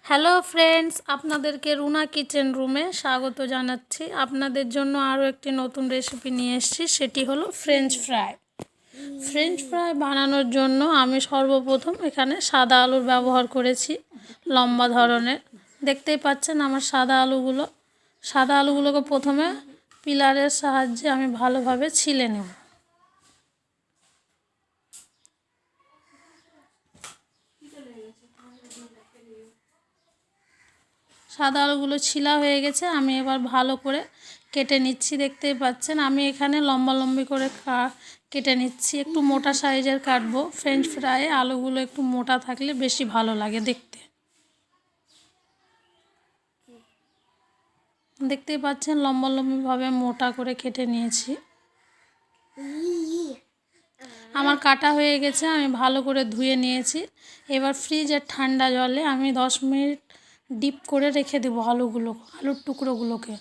Hello friends, আপনাদেরকে Runa kitchen রুমে স্বাগত জানাচ্ছি। আপনাদের জন্য আরও একটি নতুন রেসিপি নিয়ে এসেছি, সেটি হলো ফ্রেঞ্চ ফ্রাই। ফ্রেঞ্চ ফ্রাই বানানোর জন্য আমি সর্বপ্রথম এখানে সাদা আলুর ব্যবহার করেছি, লম্বা ধরনের। দেখতেই পাচ্ছেন আমার সাদা আলুগুলোকে প্রথমে পিলারের সাহায্যে আমি ভালোভাবে ছিলে নেব। সাদা আলুগুলো ছিলা হয়ে গেছে, আমি এবার ভালো করে কেটে নিচ্ছি। দেখতেই পাচ্ছেন আমি এখানে লম্বি করে কেটে নিচ্ছি। একটু মোটা সাইজের কাটবো। ফ্রেঞ্চ ফ্রাইয়ে আলুগুলো একটু মোটা থাকলে বেশি ভালো লাগে দেখতে। দেখতেই পাচ্ছেন লম্বিভাবে মোটা করে কেটে নিয়েছি। আমার কাটা হয়ে গেছে, আমি ভালো করে ধুয়ে নিয়েছি। এবার ফ্রিজের ঠান্ডা জলে আমি 10 মিনিট ডিপ করে রেখে দেবো আলুর টুকরোগুলোকে।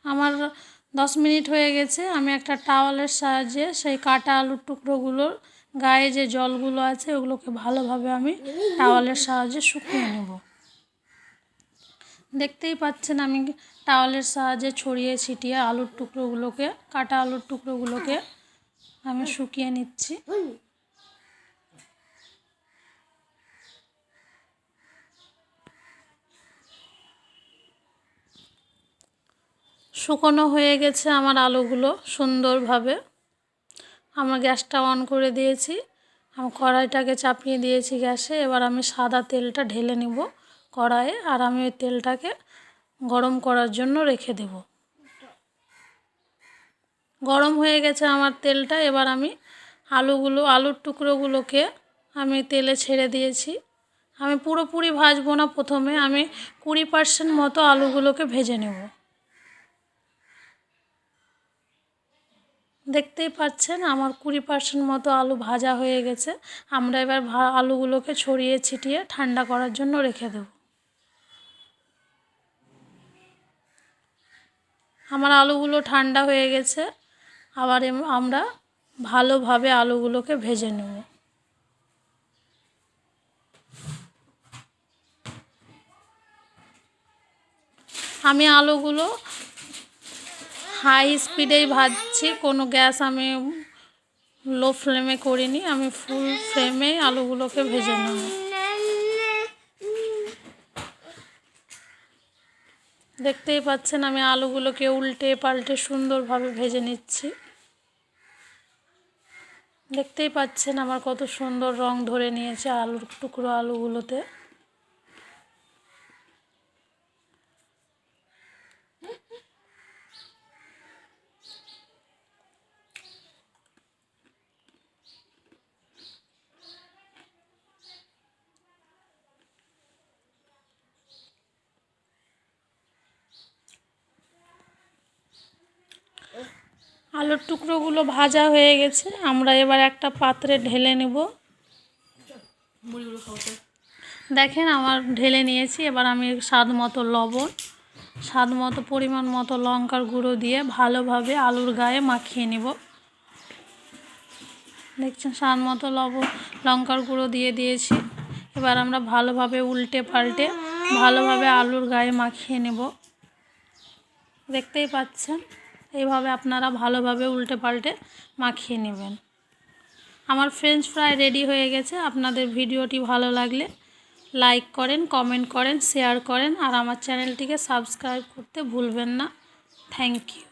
আমার 10 মিনিট হয়ে গেছে। আমি একটা টাওয়ালের সাহায্যে সেই কাটা আলুর টুকরোগুলোর গায়ে যে জলগুলো আছে ওগুলোকে ভালোভাবে আমি টাওয়ালের সাহায্যে শুকিয়ে নেব। দেখতেই পাচ্ছেন আমি টাওয়ালের সাহায্যে ছড়িয়ে ছিটিয়ে কাটা আলুর টুকরোগুলোকে আমি শুকিয়ে নিচ্ছি। শুকনো হয়ে গেছে আমার আলুগুলো সুন্দরভাবে। আমার গ্যাসটা অন করে দিয়েছি, আমি কড়াইটাকে চাপিয়ে দিয়েছি গ্যাসে। এবার আমি সাদা তেলটা ঢেলে নেব কড়াইয়ে, আর আমি ওই তেলটাকে গরম করার জন্য রেখে দেব। গরম হয়ে গেছে আমার তেলটা। এবার আমি আলুর টুকরোগুলোকে আমি তেলে ছেড়ে দিয়েছি। আমি পুরোপুরি ভাজবো না, প্রথমে আমি 20% মতো আলুগুলোকে ভেজে নেব। দেখতেই পাচ্ছেন আমার 20% মতো আলু ভাজা হয়ে গেছে। আমরা এবার আলুগুলোকে ছড়িয়ে ছিটিয়ে ঠান্ডা করার জন্য রেখে দেব। আমার আলুগুলো ঠান্ডা হয়ে গেছে। আবার আমরা ভালোভাবে আলুগুলোকে ভেজে নেব। আমি আলুগুলো হাই স্পিডেই ভাজছি, কোনো গ্যাস আমি লো ফ্লেমে করিনি, আমি ফুল ফ্লেমেই আলুগুলোকে ভেজে নেব। দেখতেই পাচ্ছেন আমি আলুগুলোকে উল্টে পাল্টে সুন্দরভাবে ভেজে নিচ্ছি। দেখতেই পাচ্ছেন আমার কত সুন্দর রং ধরে নিয়েছে আলুগুলোতে। আলুর টুকরোগুলো ভাজা হয়ে গেছে, আমরা এবার একটা পাত্রে ঢেলে নেব। দেখেন আমার ঢেলে নিয়েছি। এবার আমি স্বাদ মতো লবণ, পরিমাণ মতো লঙ্কার গুঁড়ো দিয়ে ভালোভাবে আলুর গায়ে মাখিয়ে নেব। দেখছেন স্বাদ মতো লঙ্কার গুঁড়ো দিয়ে দিয়েছি। এবার আমরা ভালোভাবে উল্টে পাল্টে ভালোভাবে আলুর গায়ে মাখিয়ে নেব। দেখতেই পাচ্ছেন এইভাবে আপনারা ভালোভাবে উল্টে পাল্টে মাখিয়ে নেবেন। আমার ফ্রেঞ্চ ফ্রাই রেডি হয়ে গেছে। আপনাদের ভিডিওটি ভালো লাগলে লাইক করেন, কমেন্ট করেন, শেয়ার করেন, আর আমার চ্যানেলটিকে সাবস্ক্রাইব করতে ভুলবেন না। Thank you.